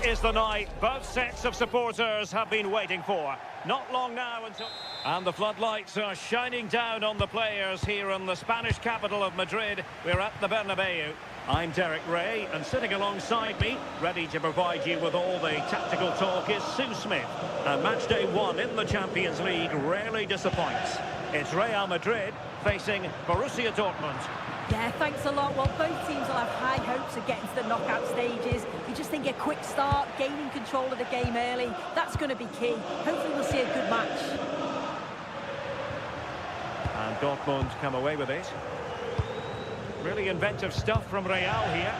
is the night both sets of supporters have been waiting for. Not long now until... And the floodlights are shining down on the players here in the Spanish capital of Madrid. We're at the Bernabeu. I'm Derek Ray, and sitting alongside me, ready to provide you with all the tactical talk, is Sue Smith. And match day 1 in the Champions League rarely disappoints. It's Real Madrid facing Borussia Dortmund. Yeah, thanks a lot. Well, both teams will have high hopes of getting to the knockout stages. You just think a quick start, gaining control of the game early, that's going to be key. Hopefully we'll see a good match. And Dortmund come away with it. Really inventive stuff from Real here.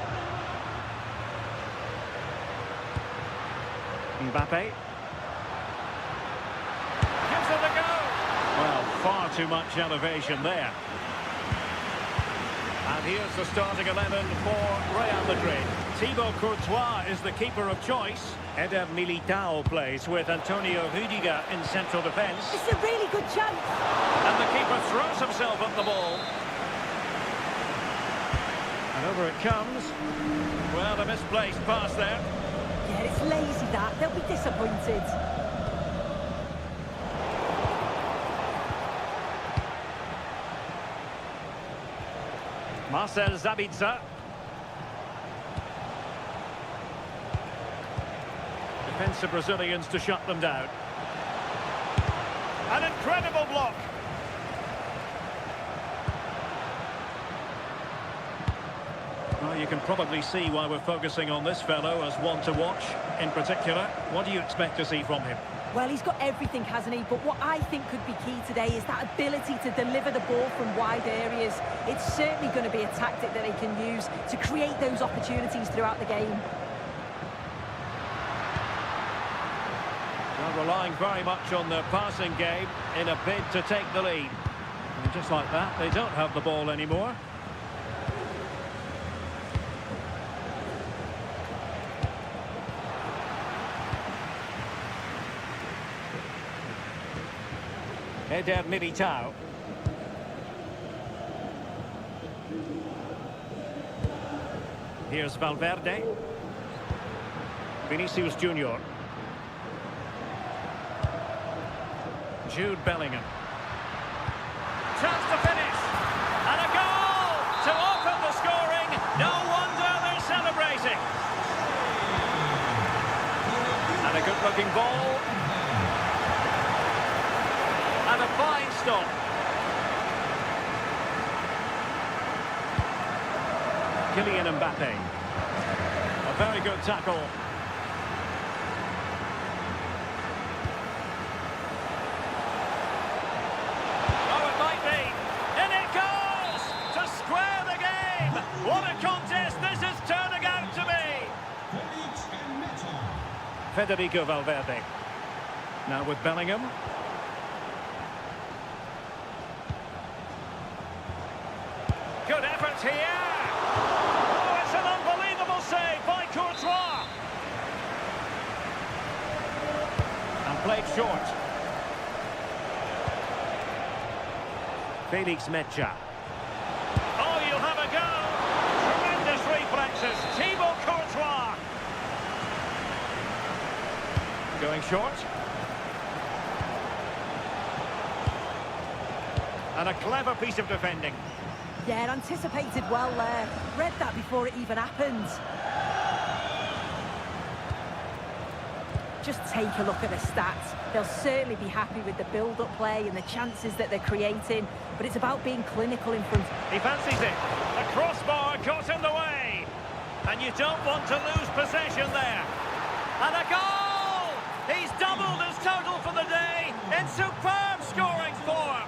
Mbappe. Gives it a go. Well, far too much elevation there. And here's the starting 11 for Real Madrid. Thibaut Courtois is the keeper of choice. Eder Militao plays with Antonio Rudiger in central defence. It's a really good chance. And the keeper throws himself at the ball. And over it comes. Well, a misplaced pass there. Yeah, it's lazy that. They'll be disappointed. Marcel Sabitzer. Defensive Brazilians to shut them down. An incredible block. Well, you can probably see why we're focusing on this fellow as one to watch. In particular, what do you expect to see from him? Well, he's got everything, hasn't he? But what I think could be key today is that ability to deliver the ball from wide areas. It's certainly going to be a tactic that they can use to create those opportunities throughout the game. Well, relying very much on their passing game in a bid to take the lead. And just like that, they don't have the ball anymore. Eder Militao. Here's Valverde. Vinicius Junior. Jude Bellingham. Chance to finish. And a goal to open the scoring. No wonder they're celebrating. And a good-looking ball. And a fine stop. Kylian Mbappe. A very good tackle. Oh, it might be. In it goes! To square the game! What a contest this is turning out to be! Federico Valverde. Now with Bellingham. Good effort here. Oh, it's an unbelievable save by Courtois. And played short. Felix Mecha. Oh, you'll have a go. Tremendous reflexes. Thibaut Courtois. Going short. And a clever piece of defending. Yeah, anticipated well there. Read that before it even happened. Just take a look at the stats. They'll certainly be happy with the build-up play and the chances that they're creating, but it's about being clinical in front. He fancies it. The crossbar got in the way. And you don't want to lose possession there. And a goal! He's doubled his total for the day in superb scoring form.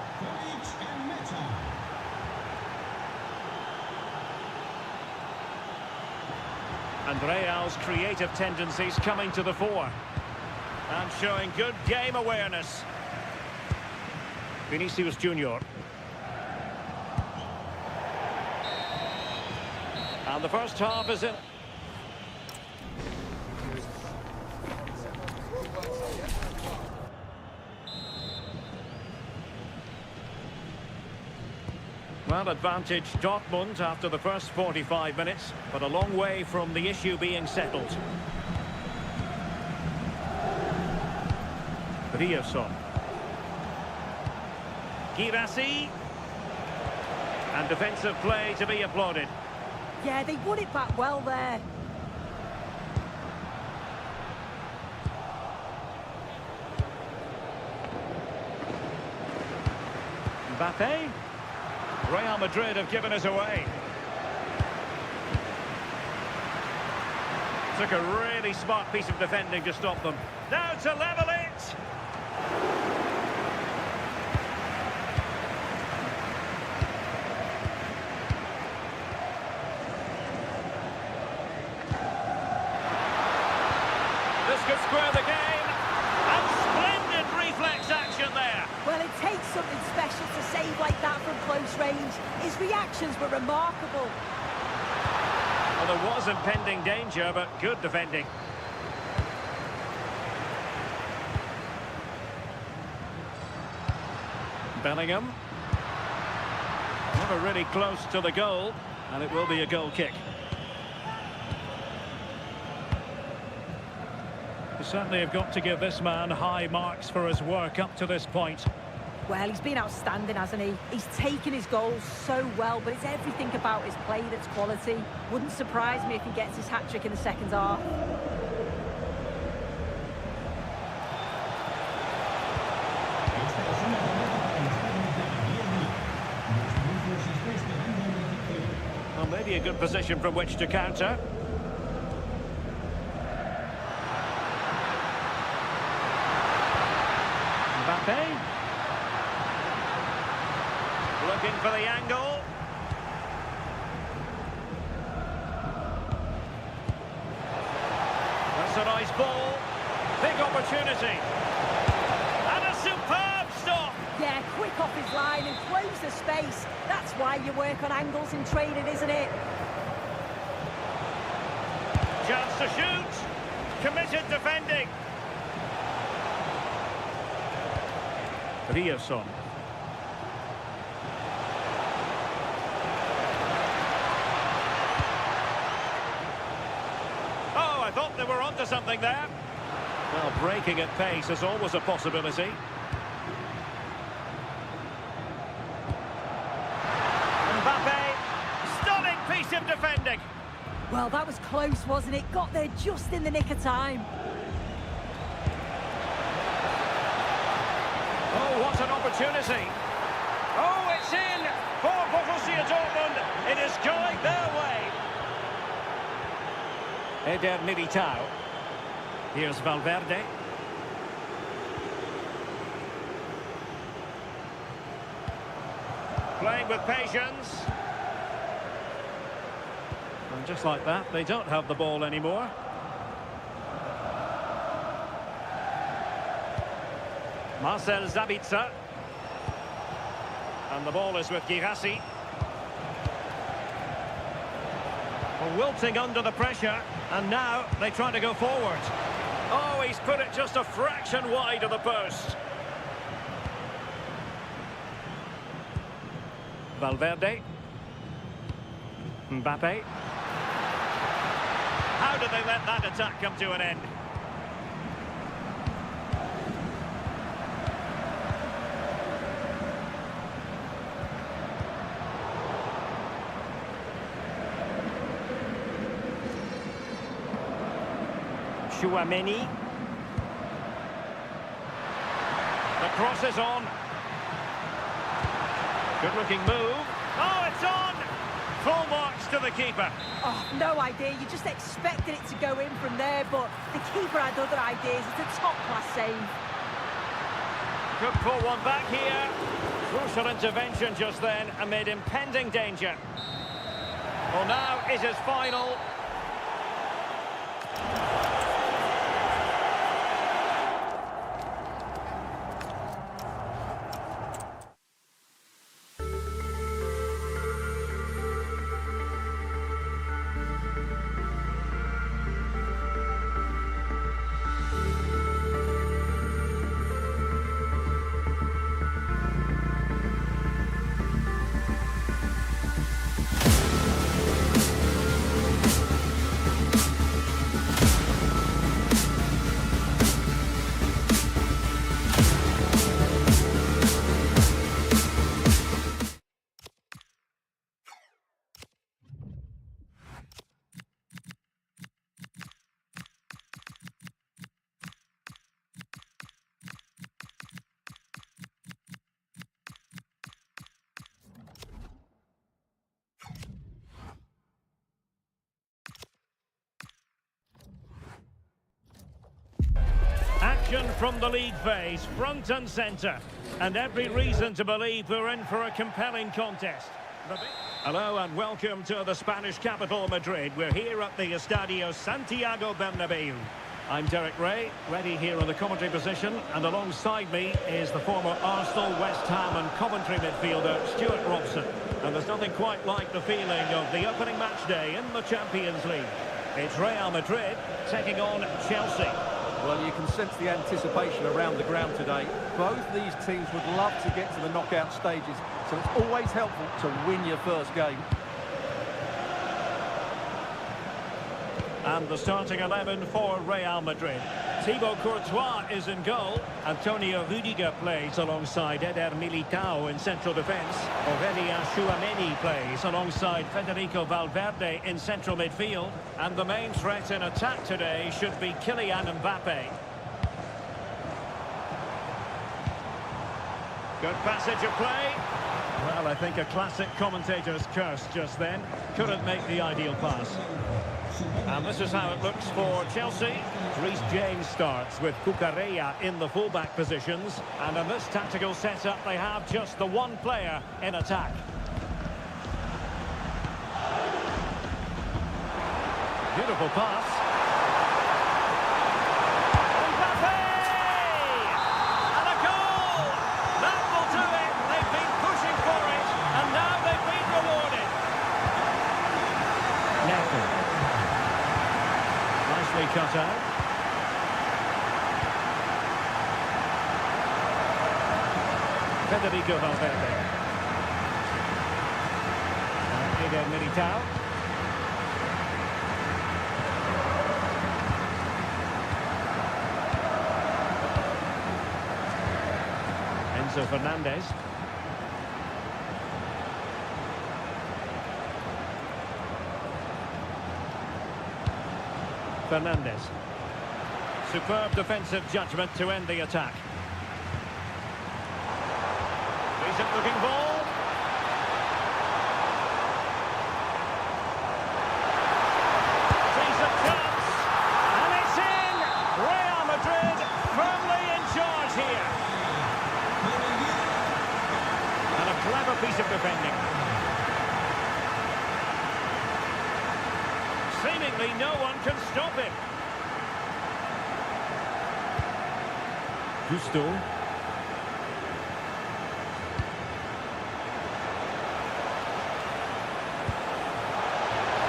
And Real's creative tendencies coming to the fore. And showing good game awareness. Vinicius Junior. And the first half is in. Well, advantage Dortmund after the first 45 minutes, but a long way from the issue being settled. Borussia. Girassi. And defensive play to be applauded. Yeah, they won it back well there. Mbappe. Real Madrid have given us away. Took a really smart piece of defending to stop them. Now to level it. This could square the game. And splendid reflex action there. Well, it takes something special to save like that from close range. His reactions were remarkable. Well, there was impending danger, but good defending. Bellingham. Never really close to the goal, and it will be a goal kick. You certainly have got to give this man high marks for his work up to this point. Well, he's been outstanding, hasn't he? He's taken his goals so well, but it's everything about his play that's quality. Wouldn't surprise me if he gets his hat-trick in the second half. Well, maybe a good position from which to counter. Mbappe. Looking for the angle. That's a nice ball. Big opportunity. And a superb stop. Yeah, quick off his line and close the space. That's why you work on angles in training, isn't it? Chance to shoot. Committed defending. Borussia. Oh, I thought they were onto something there. Well, breaking at pace is always a possibility. Mbappe, stunning piece of defending. Well, that was close, wasn't it? Got there just in the nick of time. Oh, what an opportunity. Oh, it's in for Borussia Dortmund. It is going their way. Eder Militao. Here's Valverde. Playing with patience. And just like that, they don't have the ball anymore. Marcel Sabitzer. And the ball is with Girassi. Well, wilting under the pressure, and now they try to go forward. Oh, he's put it just a fraction wide of the post. Valverde. Mbappe. How did they let that attack come to an end? Chouameni. The cross is on. Good looking move. Oh, it's on! Full marks to the keeper. Oh, no idea. You just expected it to go in from there, but the keeper had other ideas. It's a top-class save. Could pull one back here. Crucial intervention just then amid impending danger. Well, now it is final. action from the league phase, front and centre. And every reason to believe we're in for a compelling contest. Hello and welcome to the Spanish capital, Madrid. We're here at the Estadio Santiago Bernabeu. I'm Derek Ray, ready here in the commentary position, and alongside me is the former Arsenal, West Ham and Coventry midfielder Stuart Robson. And there's nothing quite like the feeling of the opening match day in the Champions League. It's Real Madrid taking on Chelsea. Well, you can sense the anticipation around the ground today. Both these teams would love to get to the knockout stages, so it's always helpful to win your first game. And the starting 11 for Real Madrid. Thibaut Courtois is in goal. Antonio Rudiger plays alongside Eder Militao in central defence. Aurelien Tchouameni plays alongside Federico Valverde in central midfield. And the main threat in attack today should be Kylian Mbappe. Good passage of play. Well, I think a classic commentator's curse just then. Couldn't make the ideal pass. And this is how it looks for Chelsea. Reece James starts with Cucurella in the fullback positions. And in this tactical setup, they have just the one player in attack. Beautiful pass. Mbappe! And a goal! That will do it. They've been pushing for it, and now they've been rewarded. Neto. Nicely cut out. Federico Valverde. Eder Militao. Enzo Fernandez. Fernandez. Superb defensive judgment to end the attack. Decent looking ball. Decent chance. And it's in! Real Madrid firmly in charge here. And a clever piece of defending. Seemingly no one can stop him. Gusto.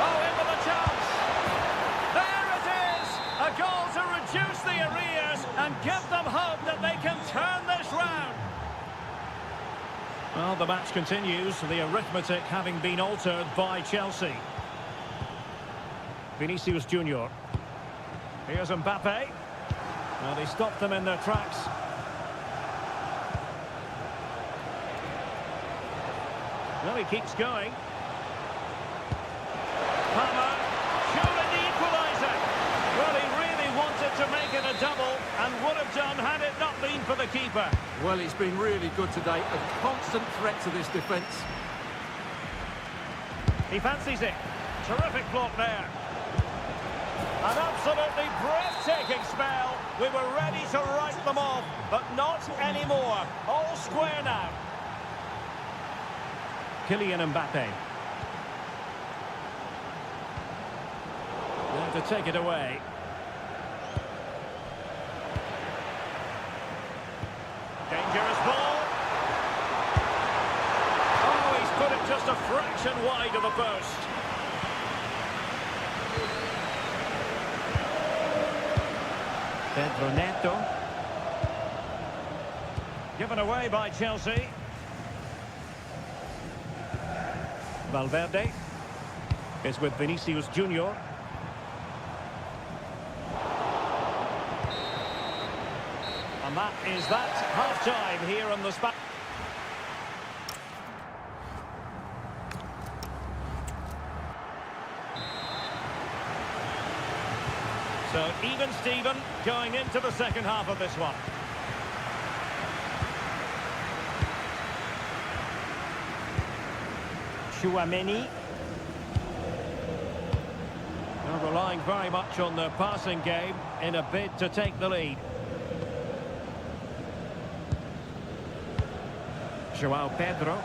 Oh, in with a chance. There it is. A goal to reduce the arrears and give them hope that they can turn this round. Well, the match continues, the arithmetic having been altered by Chelsea. Vinicius Junior. Here's Mbappe. Well, they stopped them in their tracks. Well, he keeps going. Palmer. Surely the equaliser. Well, he really wanted to make it a double and would have done had it not been for the keeper. Well, it's been really good today. A constant threat to this defence. He fancies it. Terrific block there. An absolutely breathtaking spell. We were ready to write them off, but not anymore. All square now. Kylian Mbappe. There to take it away. Dangerous ball. Oh, he's put it just a fraction wide of the post. Pedro Neto. Given away by Chelsea. Valverde is with Vinicius Junior. And that is that half-time here on the spot. So even Steven going into the second half of this one. Tchouameni. Relying very much on their passing game in a bid to take the lead. Joao Pedro.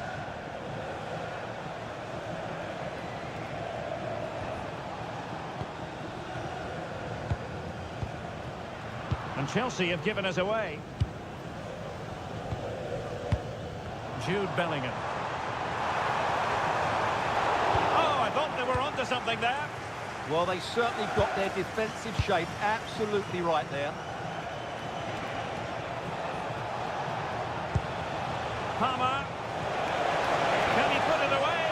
And Chelsea have given us away. Jude Bellingham. Oh, I thought they were onto something there. Well, they certainly got their defensive shape absolutely right there. Palmer. Can he put it away?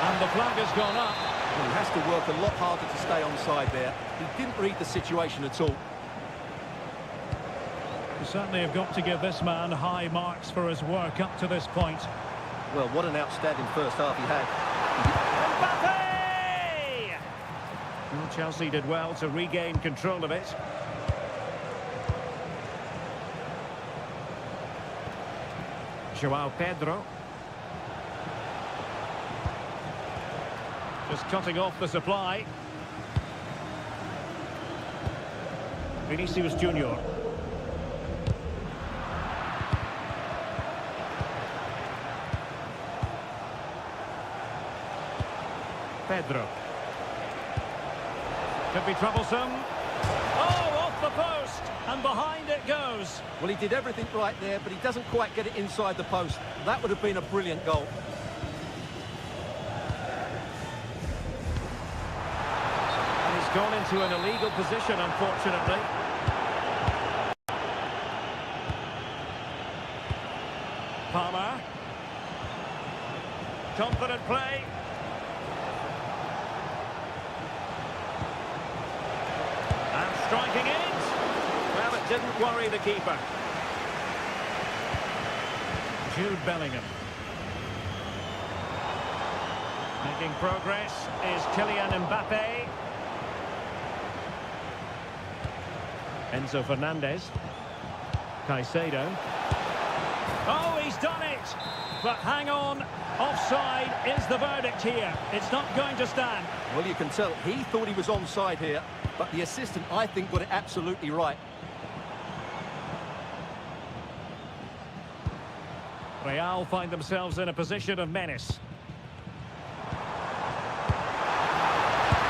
And the flag has gone up. Well, he has to work a lot harder to stay onside there. He didn't read the situation at all. You certainly have got to give this man high marks for his work up to this point. Well, what an outstanding first half he had. Mbappe! Well, Chelsea did well to regain control of it. Joao Pedro. Just cutting off the supply. Vinicius Junior. Pedro. Could be troublesome. Oh, off the post. And behind it goes. Well, he did everything right there, but he doesn't quite get it inside the post. That would have been a brilliant goal. And he's gone into an illegal position, unfortunately. Palmer. Confident play. And striking it. Well, it didn't worry the keeper. Jude Bellingham. Making progress is Kylian Mbappe. Enzo Fernandez. Caicedo. Oh, he's done it! But hang on, offside is the verdict here. It's not going to stand. Well, you can tell he thought he was onside here, but the assistant, I think, got it absolutely right. Real find themselves in a position of menace.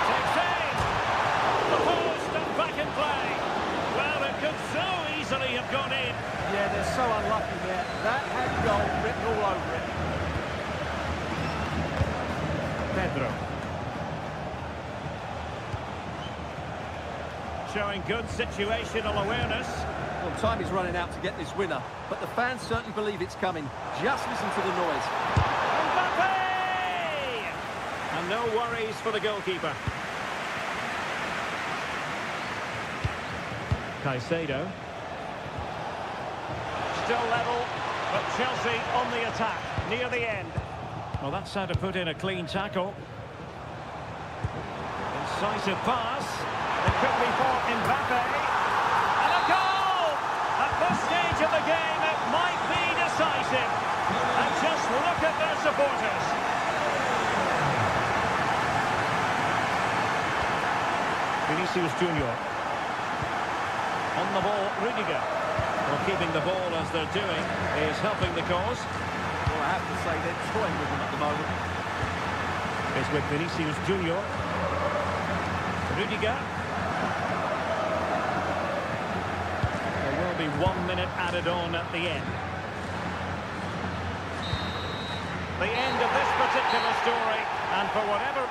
Takes aim! The post and back in play. Well, it could so easily have gone in. Yeah, they're so unlucky there. That had goal written all over it. Pedro. Showing good situational awareness. Well, time is running out to get this winner, but the fans certainly believe it's coming. Just listen to the noise. Mbappe! And no worries for the goalkeeper. Caicedo. Still level, but Chelsea on the attack, near the end. Well, that's how to put in a clean tackle. Incisive pass. It could be for Mbappe. And a goal! At this stage of the game, it might be decisive. And just look at their supporters. Vinicius Junior. On the ball, Rudiger. Well, keeping the ball as they're doing is helping the cause. Well, I have to say they're toying with him at the moment. It's with Vinicius Junior. Rudiger. There will be 1 minute added on at the end. The end of this particular story, and for whatever...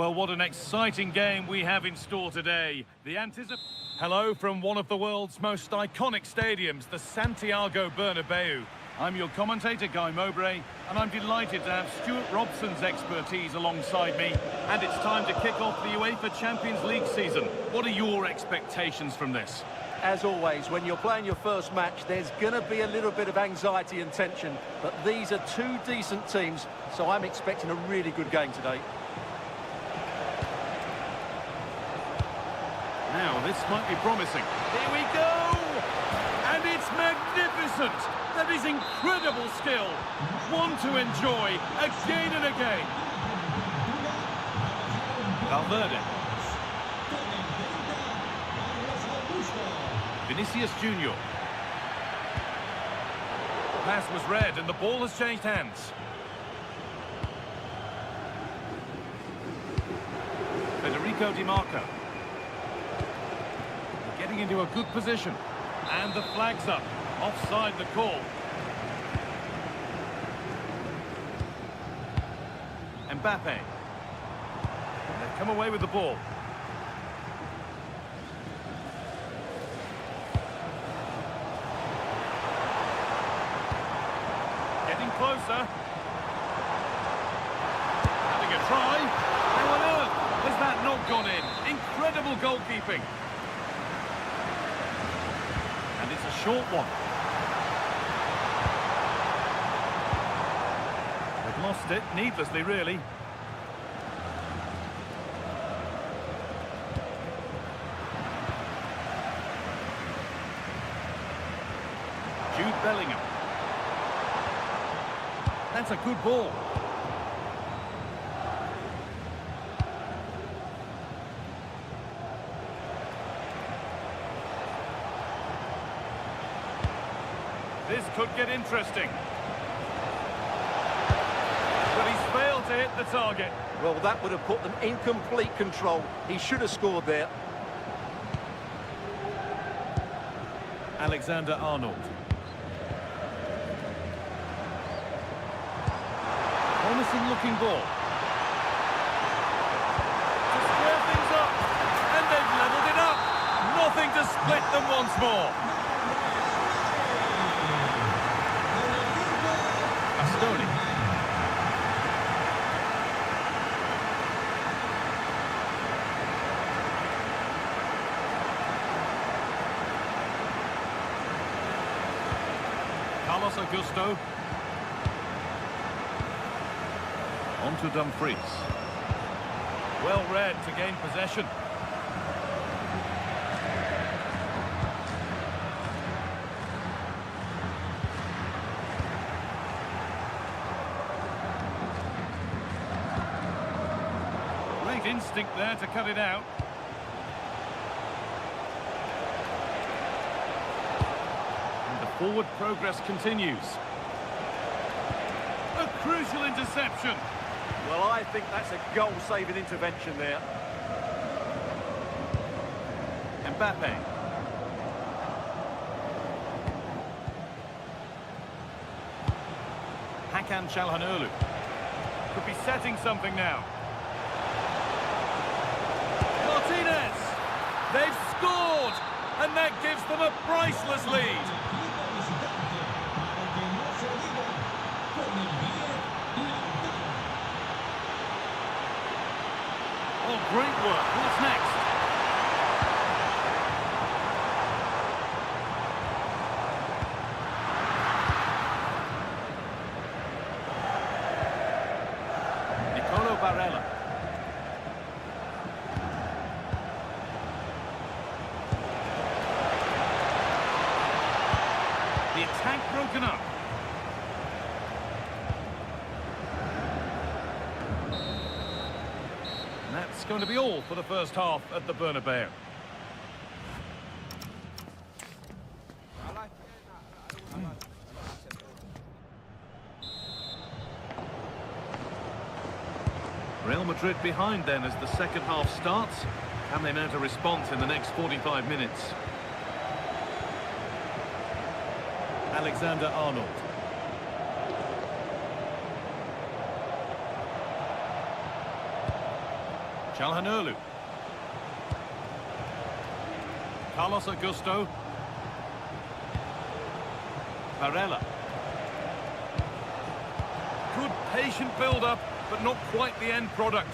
Well, what an exciting game we have in store today. Hello from one of the world's most iconic stadiums, the Santiago Bernabeu. I'm your commentator, Guy Mowbray, and I'm delighted to have Stuart Robson's expertise alongside me. And it's time to kick off the UEFA Champions League season. What are your expectations from this? As always, when you're playing your first match, there's going to be a little bit of anxiety and tension. But these are two decent teams, so I'm expecting a really good game today. Now, this might be promising. Here we go! And it's magnificent! That is incredible skill. One to enjoy again and again. Valverde. Vinicius Junior. Pass was read and the ball has changed hands. Federico Di Marco. Getting into a good position. And the flag's up. Offside the call. Mbappe. They've come away with the ball. Getting closer. Having a try. How on earth has that not gone in? Incredible goalkeeping. And it's a short one. They've lost it needlessly, really. Jude Bellingham. That's a good ball. This could get interesting. But he's failed to hit the target. Well, that would have put them in complete control. He should have scored there. Alexander-Arnold. Promising looking ball. To square things up. And they've levelled it up. Nothing to split them once more. Bastoni. Carlos Augusto. On to Dumfries. Well read to gain possession. Great instinct there to cut it out. And the forward progress continues. A crucial interception. Well, I think that's a goal-saving intervention there. Mbappe. Hakan Çalhanoğlu. Could be setting something now. Martinez! They've scored! And that gives them a priceless lead. Oh, great work. What's next? Nicolo Barella. The attack broken up. That's going to be all for the first half at the Bernabeu. Real Madrid behind then as the second half starts. Can they mount a response in the next 45 minutes? Alexander-Arnold. Calhanoglu. Carlos Augusto. Barella. Good patient build-up, but not quite the end product.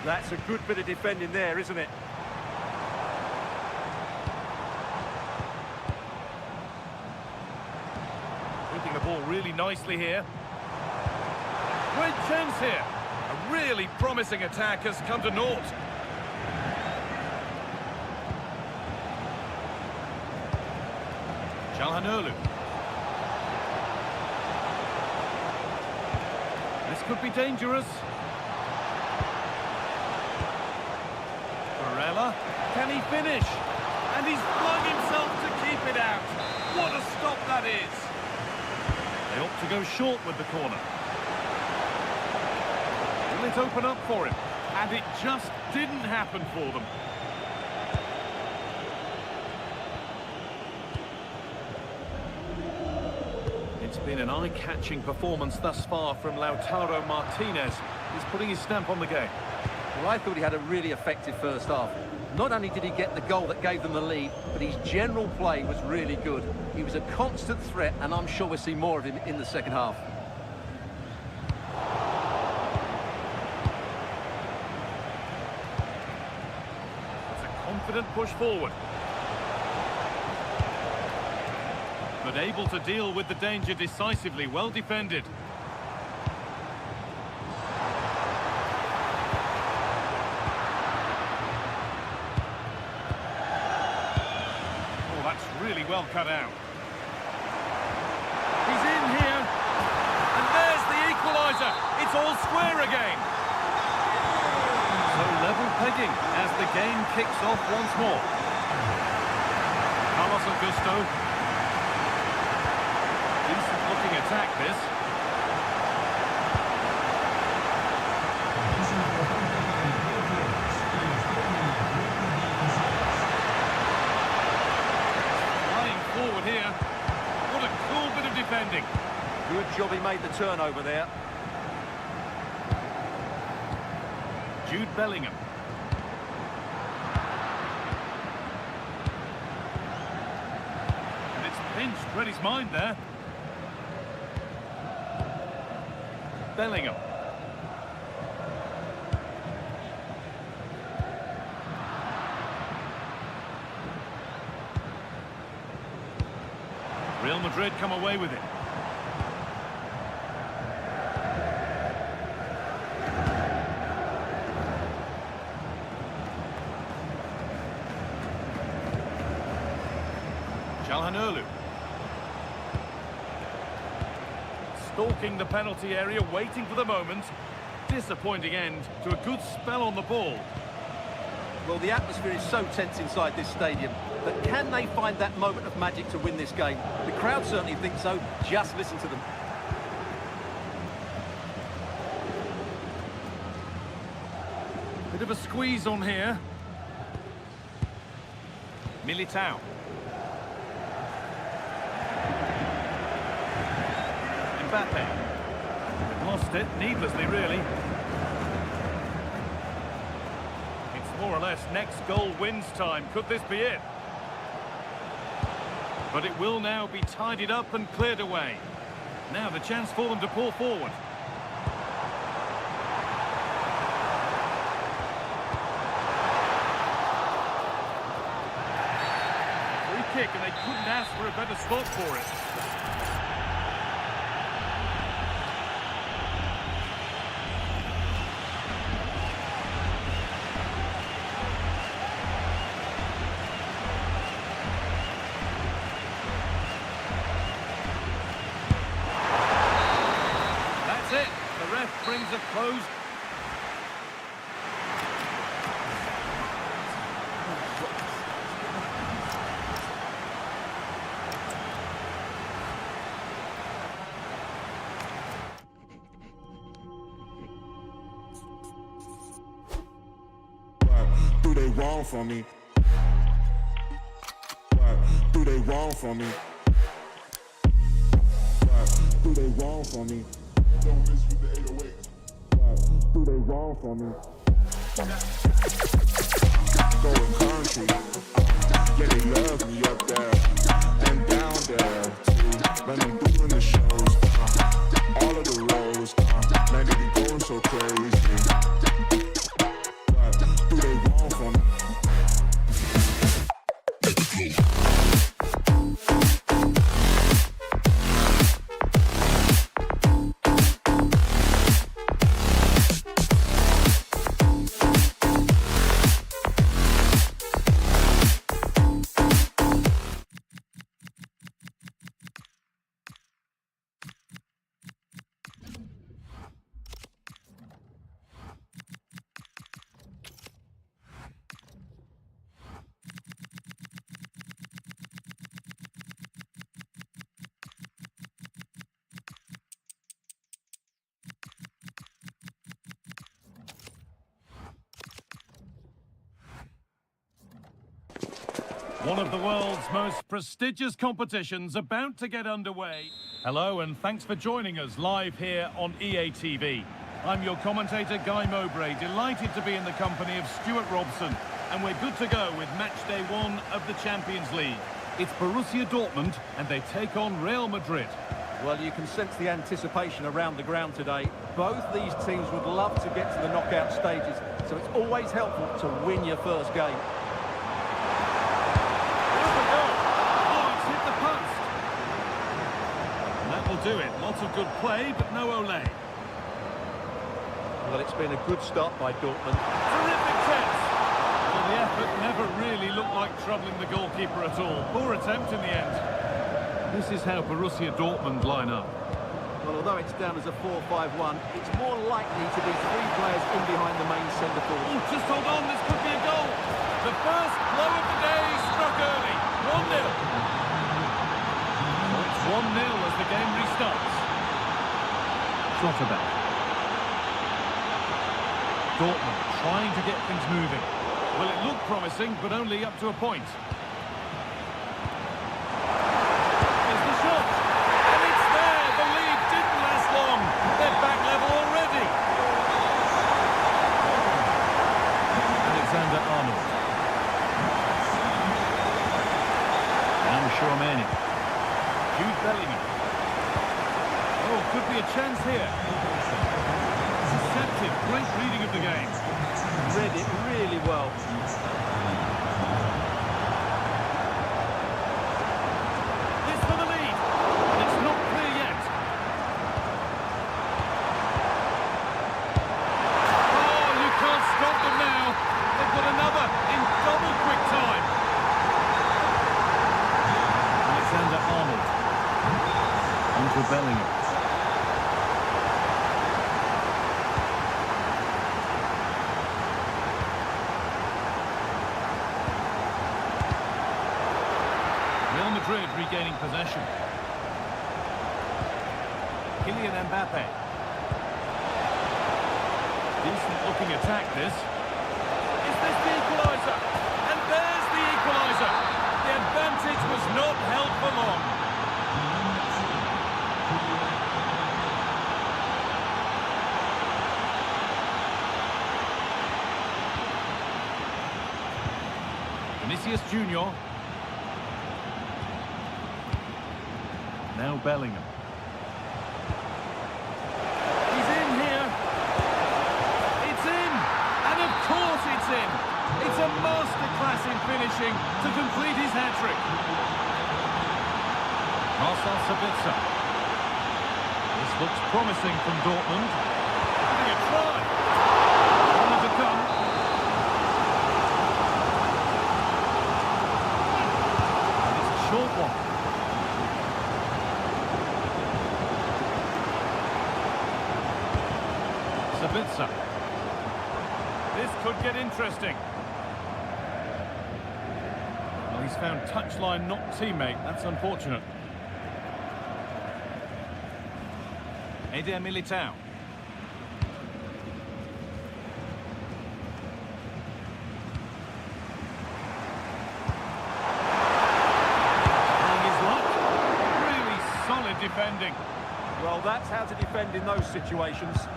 That's a good bit of defending there, isn't it? Keeping the ball really nicely here. Great chance here. A really promising attack has come to naught. Calhanoglu. This could be dangerous. Barella. Can he finish? And he's flung himself to keep it out. What a stop that is. They opt to go short with the corner. Will it open up for him? And it just didn't happen for them. It's been an eye-catching performance thus far from Lautaro Martinez. He's putting his stamp on the game. Well, I thought he had a really effective first half. Not only did he get the goal that gave them the lead, but his general play was really good. He was a constant threat, and I'm sure we'll see more of him in the second half. It's a confident push forward. But able to deal with the danger decisively, well defended. Oh, that's really well cut out. He's in here. And there's the equaliser. It's all square again. So level pegging as the game kicks off once more. Carlos Augusto. Decent-looking attack, this. Flying forward here. What a cool bit of defending. Good job he made the turnover there. Jude Bellingham. And it's pinched, read his mind there. Bellingham. Real Madrid come away with it. Calhanoglu. Stalking the penalty area, waiting for the moment. Disappointing end to a good spell on the ball. Well, the atmosphere is so tense inside this stadium, but can they find that moment of magic to win this game? The crowd certainly think so. Just listen to them. Bit of a squeeze on here. Militao. Mbappe. Lost it, needlessly really. It's more or less next goal wins time. Could this be it? But it will now be tidied up and cleared away. Now the chance for them to pour forward. Free kick, and they couldn't ask for a better spot for it. Brings a close. Do they wrong for me? Do they wrong for me? Do they wrong for me? Don't miss with the 808. Do they wrong for me? Going country. Yeah, they love me up there and down there too. Man, I'm doing the shows, all of the roads, man, they be going so crazy. But do they wrong for me? One of the world's most prestigious competitions about to get underway. Hello and thanks for joining us live here on EA TV. I'm your commentator Guy Mowbray, delighted to be in the company of Stuart Robson, and we're good to go with match day 1 of the Champions League. It's Borussia Dortmund and they take on Real Madrid. Well, you can sense the anticipation around the ground today. Both these teams would love to get to the knockout stages, so it's always helpful to win your first game. Do it. Lots of good play, but no Ole. Well, it's been a good start by Dortmund. Terrific chance. Well, the effort never really looked like troubling the goalkeeper at all. Poor attempt in the end. This is how Borussia Dortmund line up. Well, although it's down as a 4-5-1, it's more likely to be 3 players in behind the main centre forward. Oh, just hold on. This could be a goal. The first blow of the day struck early. 1-0. 1-0 as the game restarts. Schlotterbeck. Dortmund trying to get things moving. Well, it looked promising, but only up to a point. There's the shot. And it's there. The lead didn't last long. They're back level already. Alexander-Arnold. And Chouameni. Jude Bellingham. Oh, could be a chance here. Deceptive, great reading of the game. Read it really well. This for the lead. It's not clear yet. Oh, you can't stop them now. They've got another in double quick time. Alexander-Arnold. Onto Bellingham. Real Madrid regaining possession. Kylian Mbappe. Decent looking attack this. Is this the equaliser? And there's the equaliser. The advantage was not held for long. Vinicius Junior. Now Bellingham. He's in here. It's in. And of course it's in. It's a masterclass in finishing to complete his hat-trick. Marcel Sabitzer. This looks promising from Dortmund. Giving a try. Corner to come. And it's a short one. Sabitzer. This could get interesting. Well, he's found touchline, not teammate. That's unfortunate. Eder Militao. Trying his luck. Really solid defending. Well, that's how to defend in those situations.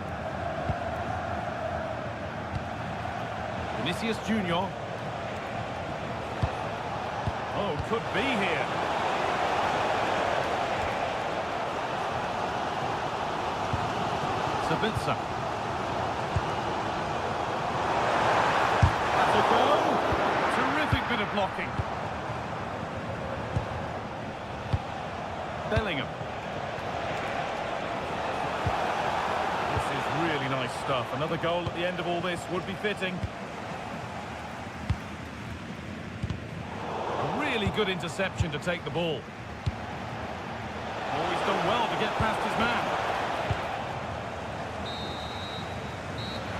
Vinicius Junior. Oh, could be here. Sabitzer. That's a goal. Terrific bit of blocking. Bellingham. This is really nice stuff. Another goal at the end of all this would be fitting. A really good interception to take the ball. Oh, he's done well to get past his man.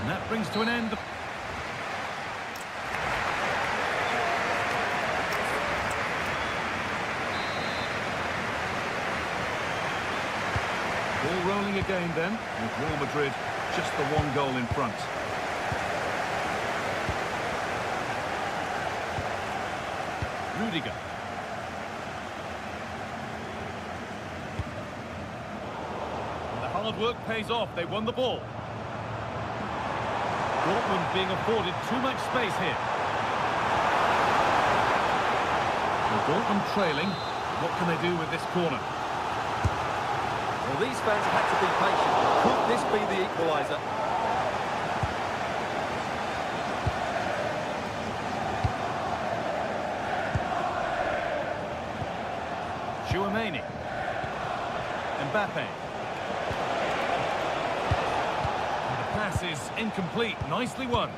And that brings to an end the... Ball rolling again then, with Real Madrid just the one goal in front. Rudiger. And the hard work pays off, they won the ball. Dortmund being afforded too much space here. Well, Dortmund trailing, what can they do with this corner? Well, these fans have had to be patient. Could this be the equaliser? Chouameni. Mbappe. And the pass is incomplete. Nicely won.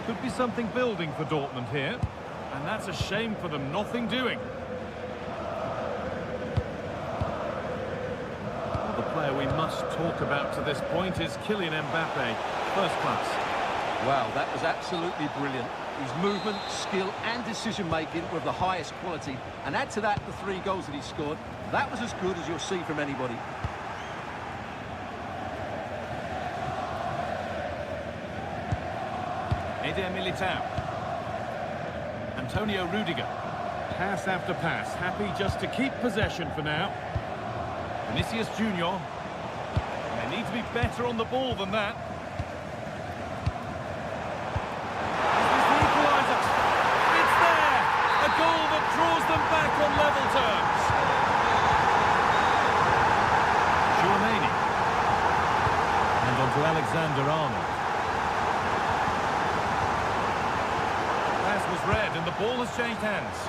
Could be something building for Dortmund here. And that's a shame for them. Nothing doing. The player we must talk about to this point is Kylian Mbappe. First class. Wow, that was absolutely brilliant. His movement, skill and decision-making were of the highest quality. And add to that the 3 goals that he scored. That was as good as you'll see from anybody. Eder Militao. Antonio Rudiger. Pass after pass. Happy just to keep possession for now. Vinicius Junior. They need to be better on the ball than that. Is this the equaliser? It's there! A goal that draws them back on level terms. Chouameni. And on to Alexander-Arnold. Pass was read and the ball has changed hands.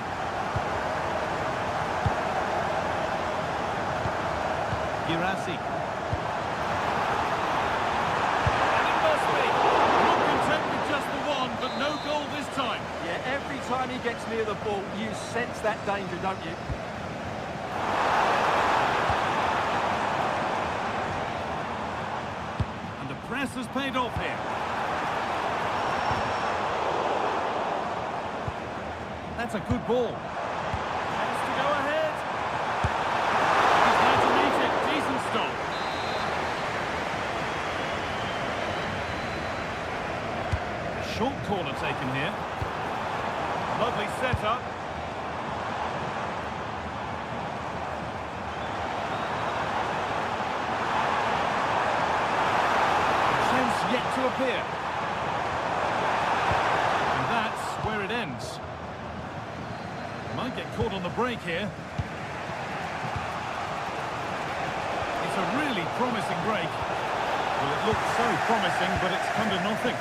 Girassi. And it must be. Not content with just the one, but no goal this time. Yeah, every time he gets near the ball, you sense that danger, don't you? And the press has paid off here. That's a good ball. Has to go ahead. He's there to meet it. Decent stop. Short corner taken here. Lovely setup. Chance yet to appear. And that's where it ends. Might get caught on the break here. It's a really promising break. Well, it looked so promising, but it's come to nothing.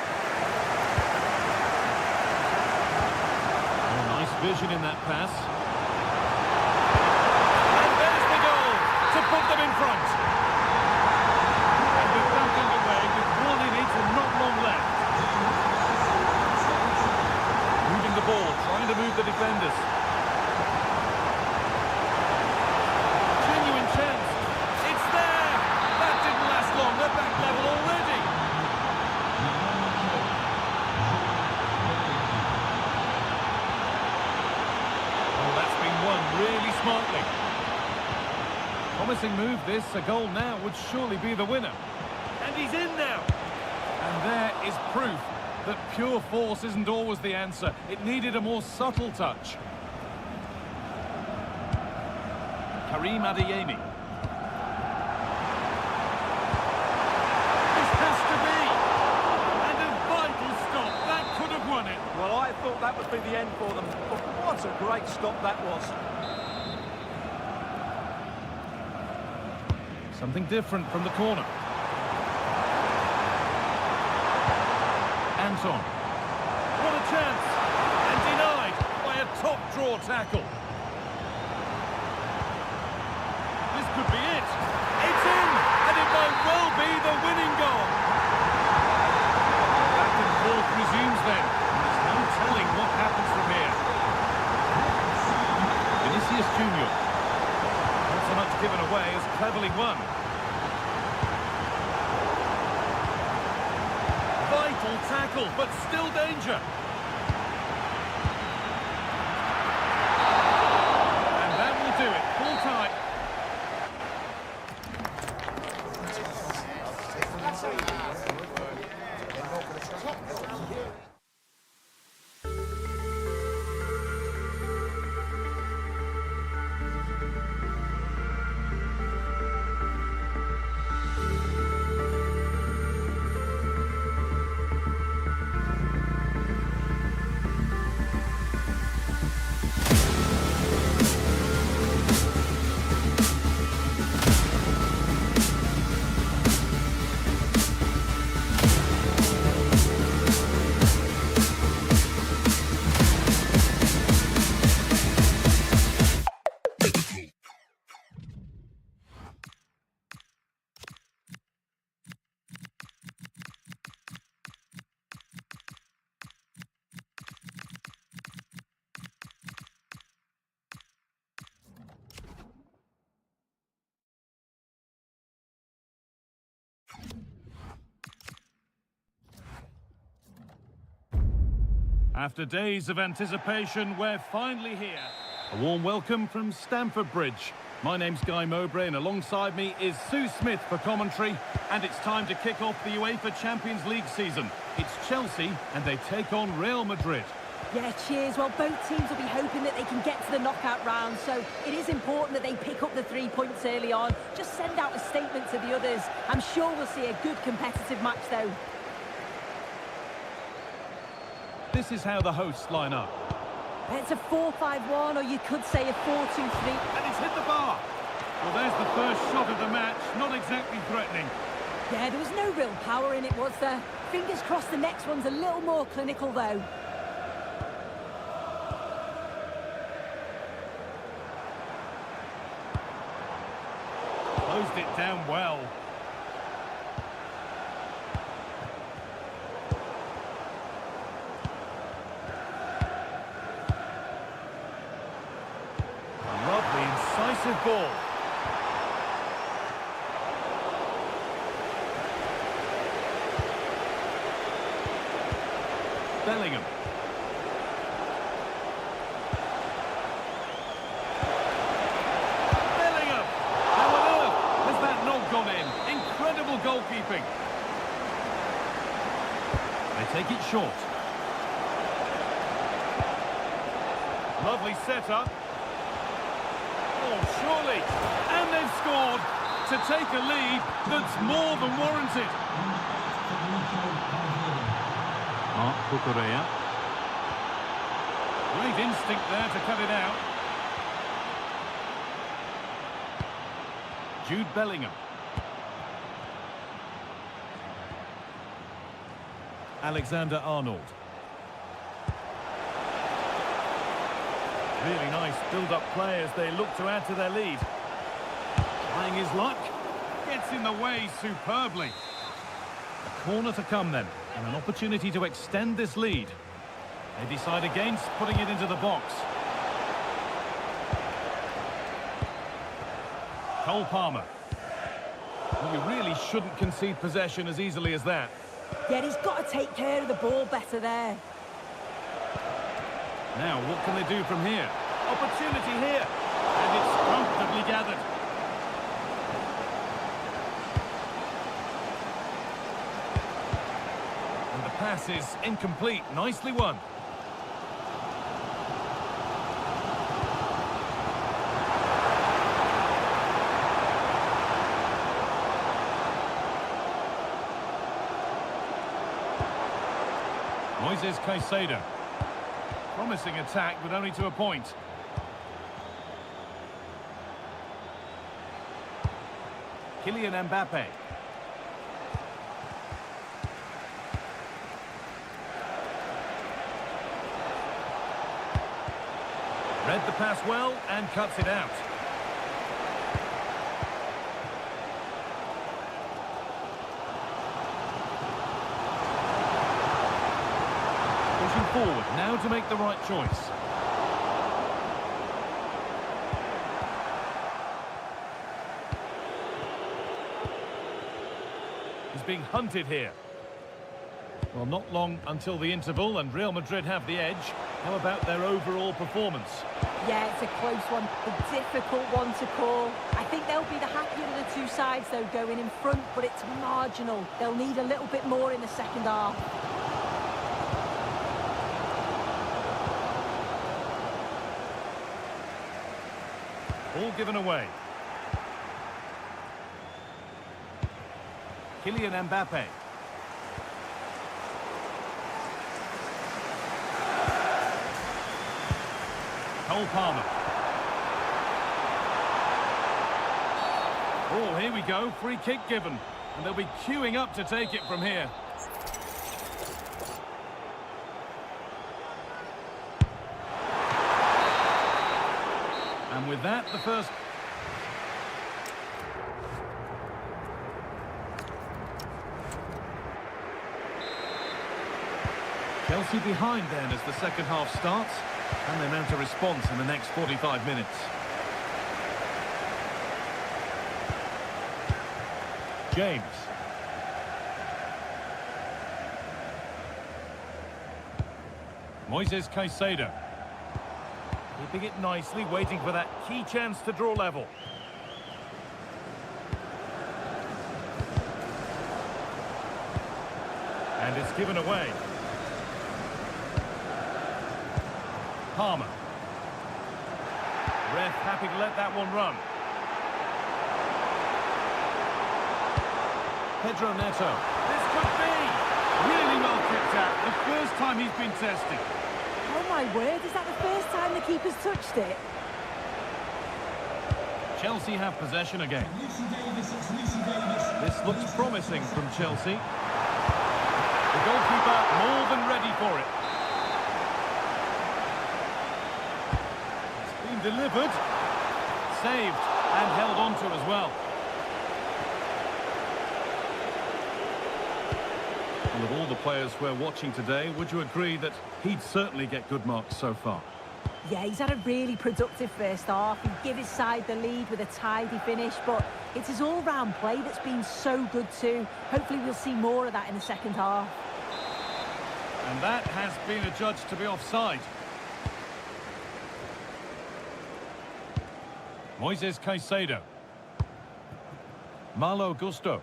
Oh, nice vision in that pass. And there's the goal to put them in front. And we're back underway with 1 in it and not long left. Moving the ball, trying to move the defenders. Smartly. Promising move this, a goal now would surely be the winner. And he's in now. And there is proof that pure force isn't always the answer. It needed a more subtle touch. Karim Adeyemi. This has to the end for them. But what a great stop that was. Something different from the corner. Anton. What a chance! And denied by a top draw tackle. This could be it. It's in! And it might well be the winning goal. Back and forth resumes then. There's no telling what happens from here. Vinicius Junior. Not so much given away as cleverly won. Vital tackle, but still danger. And that will do it. Full time. After days of anticipation, we're finally here. A warm welcome from Stamford Bridge. My name's Guy Mowbray, and alongside me is Sue Smith for commentary. And it's time to kick off the UEFA Champions League season. It's Chelsea, and they take on Real Madrid. Yeah, cheers. Well, both teams will be hoping that they can get to the knockout round, so it is important that they pick up the 3 points early on. Just send out a statement to the others. I'm sure we'll see a good competitive match, though. This is how the hosts line up. It's a 4-5-1, or you could say a 4-2-3. And it's hit the bar. Well, there's the first shot of the match. Not exactly threatening. Yeah, there was no real power in it, was there? Fingers crossed the next one's a little more clinical, though. Closed it down well. Lovely, incisive ball. Bellingham. Bellingham! How on earth has that not gone in? Incredible goalkeeping. They take it short. Lovely setup. Oh, surely. And they've scored to take a lead that's more than warranted. Kukureya. Great instinct there to cut it out. Jude Bellingham. Alexander-Arnold. Really nice build-up play as they look to add to their lead. Trying his luck. Gets in the way superbly. A corner to come then, and an opportunity to extend this lead. They decide against putting it into the box. Cole Palmer. Well, you really shouldn't concede possession as easily as that. Yeah, he's got to take care of the ball better there. Now, what can they do from here? Opportunity here. And it's comfortably gathered. And the pass is incomplete. Nicely won. Moises Caicedo. Promising attack, but only to a point. Kylian Mbappe. Read the pass well and cuts it out. Pushing forward, now to make the right choice. He's being hunted here. Well, not long until the interval, and Real Madrid have the edge. How about their overall performance? Yeah, it's a close one, a difficult one to call. I think they'll be the happier of the two sides, though, going in front, but it's marginal. They'll need a little bit more in the second half. All given away. Kylian Mbappe. Cole Palmer. Oh, here we go. Free kick given. And they'll be queuing up to take it from here. And with that, the first... Chelsea behind then as the second half starts, and they mount a response in the next 45 minutes. James. Moises Caicedo. Keeping it nicely, waiting for that key chance to draw level. And it's given away. Palmer. Ref happy to let that one run. Pedro Neto. This could be! Really well kicked out. The first time he's been tested. Oh my word, is that the first time the keeper's touched it? Chelsea have possession again. This looks promising from Chelsea. The goalkeeper more than ready for it. Delivered, saved, and held on to as well. And of all the players we're watching today, would you agree that he'd certainly get good marks so far? Yeah, he's had a really productive first half. He'd give his side the lead with a tidy finish, but it's his all-round play that's been so good too. Hopefully we'll see more of that in the second half. And that has been adjudged to be offside. Moises Caicedo. Malo Gusto.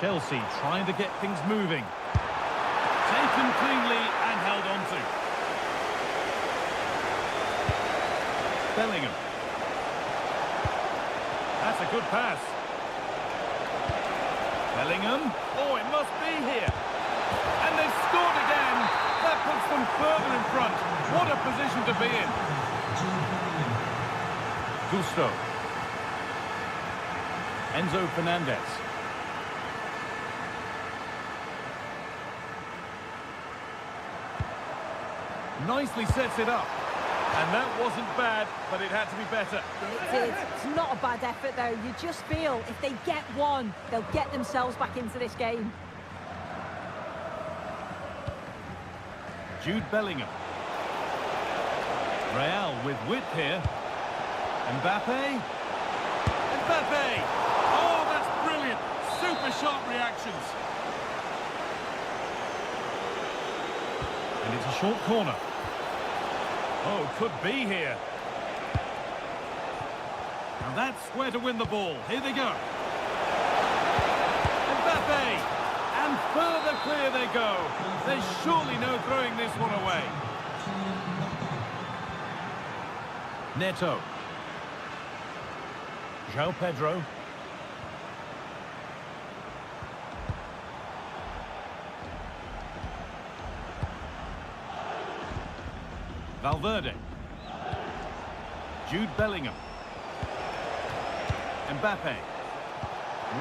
Chelsea trying to get things moving. Taken cleanly and held on to. Bellingham. That's a good pass. Bellingham. Oh, it must be here. And they've scored again. That puts them further in front. What a position to be in. Gusto. Enzo Fernandez. Nicely sets it up. And that wasn't bad, but it had to be better. It did. It's not a bad effort, though. You just feel if they get one, they'll get themselves back into this game. Jude Bellingham. Real with width here. Mbappe. Mbappe! Oh, that's brilliant. Super sharp reactions. And it's a short corner. Oh, could be here. Now that's where to win the ball. Here they go. Mbappe! And further clear they go. There's surely no throwing this one away. Neto. João Pedro. Valverde. Jude Bellingham. Mbappe.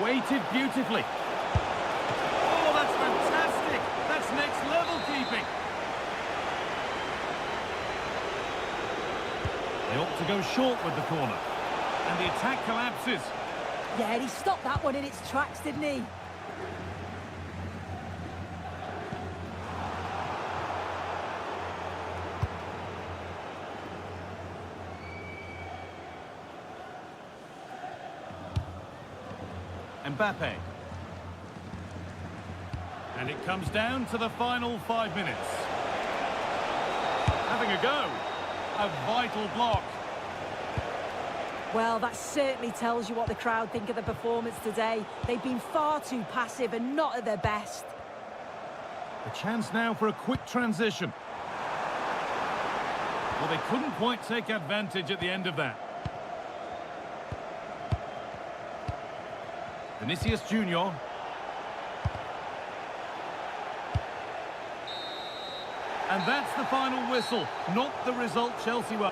Weighted beautifully. Oh, that's fantastic! That's next level keeping. They ought to go short with the corner. And the attack collapses. Yeah, he stopped that one in its tracks, didn't he? Mbappe. And it comes down to the final 5 minutes. Having a go. A vital block. Well, that certainly tells you what the crowd think of the performance today. They've been far too passive and not at their best. A chance now for a quick transition. Well, they couldn't quite take advantage at the end of that. Vinicius Junior. And that's the final whistle. Not the result Chelsea were.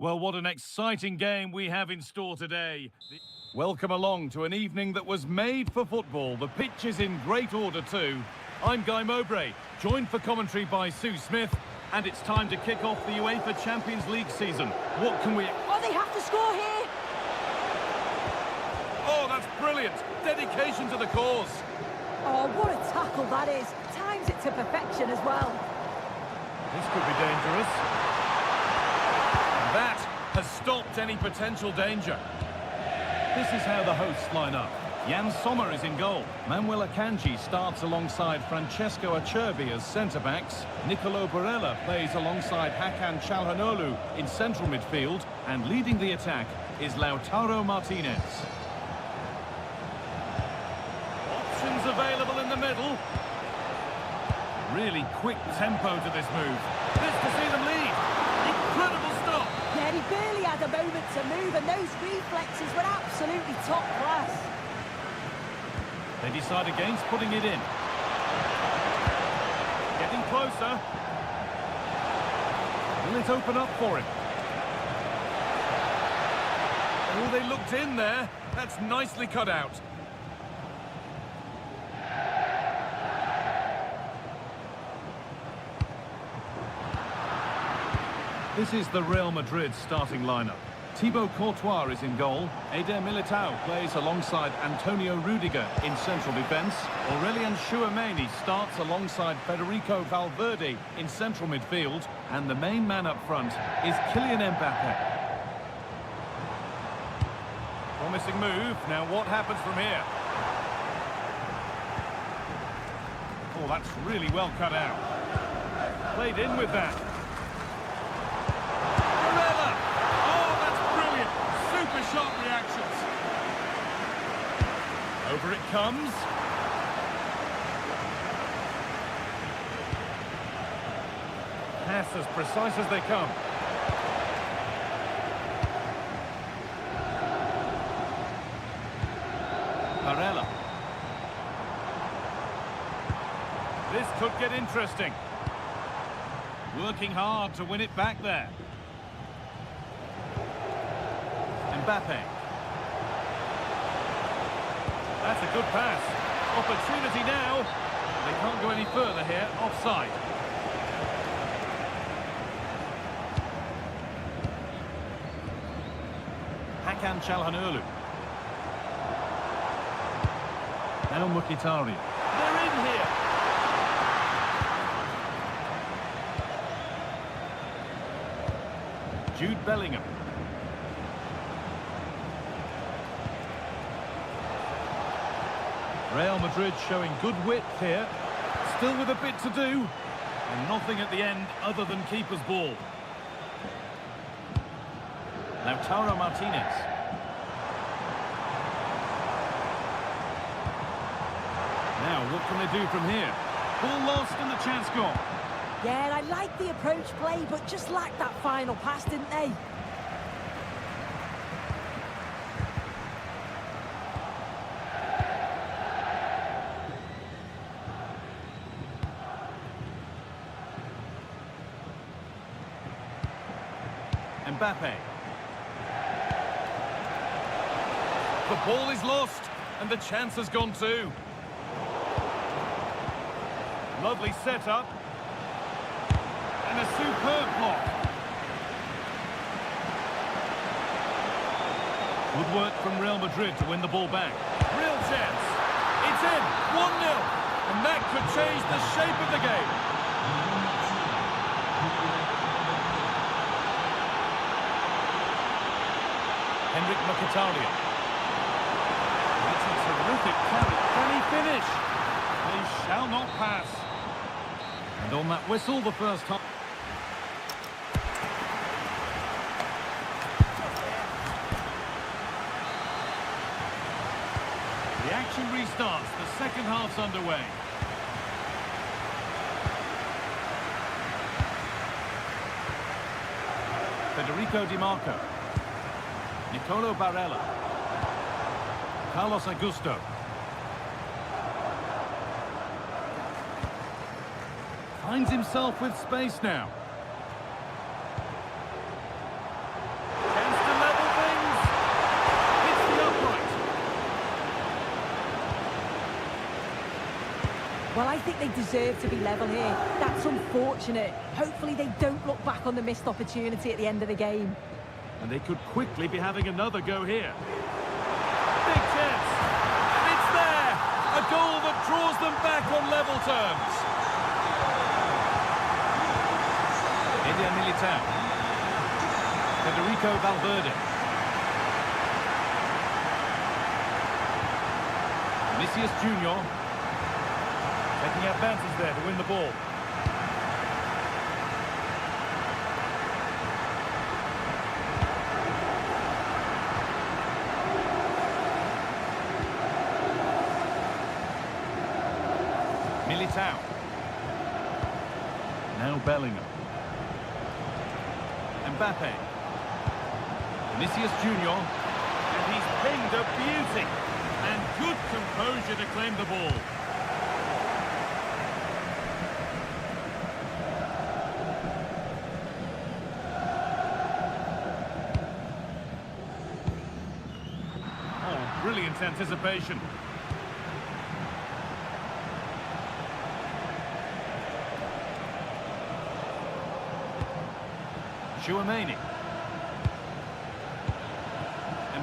Well, what an exciting game we have in store today. Welcome along to an evening that was made for football. The pitch is in great order too. I'm Guy Mowbray, joined for commentary by Sue Smith, and it's time to kick off the UEFA Champions League season. What can we... Oh, they have to score here! Oh, that's brilliant! Dedication to the cause. Oh, what a tackle that is. Times it to perfection as well. This could be dangerous. That has stopped any potential danger. This is how the hosts line up. Jan Sommer is in goal. Manuel Akanji starts alongside Francesco Acerbi as centre-backs. Nicolo Barella plays alongside Hakan Çalhanoğlu in central midfield. And leading the attack is Lautaro Martinez. Options available in the middle. Really quick tempo to this move. This to see them lead. Incredible stop. Yeah, he barely had a moment to move, and those reflexes were absolutely top class. They decide against putting it in. Getting closer. Will it open up for him? Oh, they looked in there. That's nicely cut out. This is the Real Madrid starting lineup. Thibaut Courtois is in goal. Eder Militao plays alongside Antonio Rudiger in central defence. Aurelien Tchouameni starts alongside Federico Valverde in central midfield. And the main man up front is Kylian Mbappe. Promising move. Now what happens from here? Oh, that's really well cut out. Played in with that. sharp reactions. Over it comes. Pass as precise as they come. Barella. This could get interesting. Working hard to win it back there. Mbappe. That's a good pass. Opportunity now. They can't go any further here. Offside. Hakan Çalhanoğlu. Now Mkhitaryan. They're in here. Jude Bellingham. Real Madrid showing good width here. Still with a bit to do. And nothing at the end other than keeper's ball. Lautaro Martinez. Now, what can they do from here? Ball lost and the chance gone. Yeah, and I like the approach play, but just lacked that final pass, didn't they? Mbappe. The ball is lost, and the chance has gone too. Lovely setup. And a superb block. Good work from Real Madrid to win the ball back. Real chance. It's in. 1-0. And that could change the shape of the game. Henrik Mkhitaryan. That's a terrific carry. Can he finish? They shall not pass. And on that whistle, the first half. The action restarts. The second half's underway. Federico Di Marco. Nicolo Barella. Carlos Augusto. Finds himself with space now. Chance to level things. Hits the upright. Well, I think they deserve to be level here. That's unfortunate. Hopefully they don't look back on the missed opportunity at the end of the game. And they could quickly be having another go here. Big chance. And it's there. A goal that draws them back on level terms. Eder Militao. Federico Valverde. Vinicius Junior. Taking advantage there to win the ball. Militao. Now Bellingham. Mbappe. Vinicius Junior. And he's pinged a beauty. And good composure to claim the ball. Oh, brilliant anticipation. Chouameni.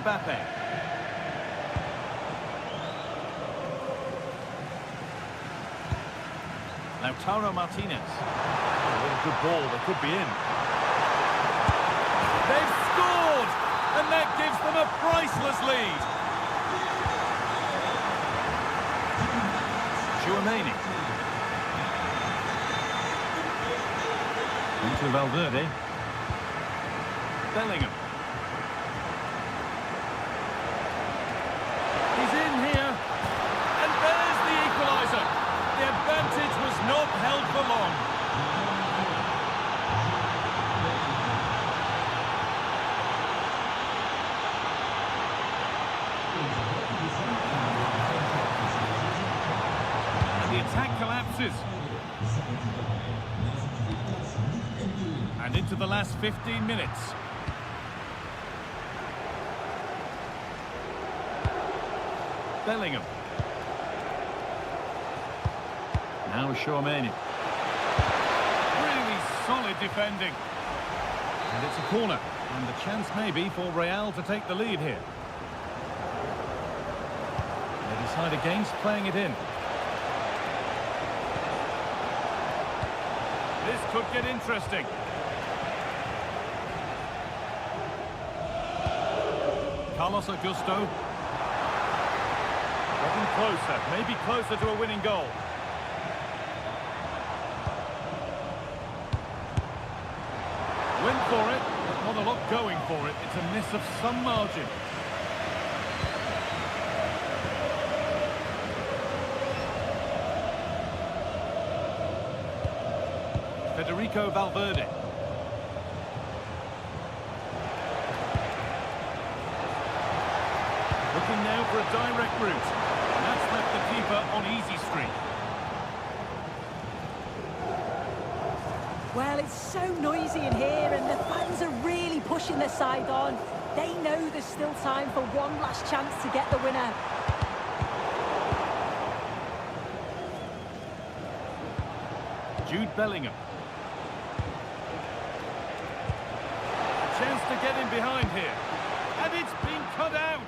Mbappe. Lautaro Martinez. Oh, what a good ball. They could be in. They've scored! And that gives them a priceless lead. Chouameni. Into Valverde. Bellingham. attack collapses. And into the last 15 minutes. Bellingham. Now Tchouaméni. Really solid defending. And it's a corner. And the chance maybe for Real to take the lead here. They decide against playing it in. This could get interesting. Carlos Augusto. Getting closer, maybe closer to a winning goal. Went for it, but not a lot going for it. It's a miss of some margin. Federico Valverde. Looking now for a direct route. And that's left the keeper on easy street. Well, it's so noisy in here and the fans are really pushing their side on. They know there's still time for one last chance to get the winner. Jude Bellingham. Chance to get in behind here. And it's been cut out.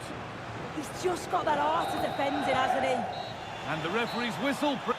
He's just got that art of defending, hasn't he? And the referee's whistle brings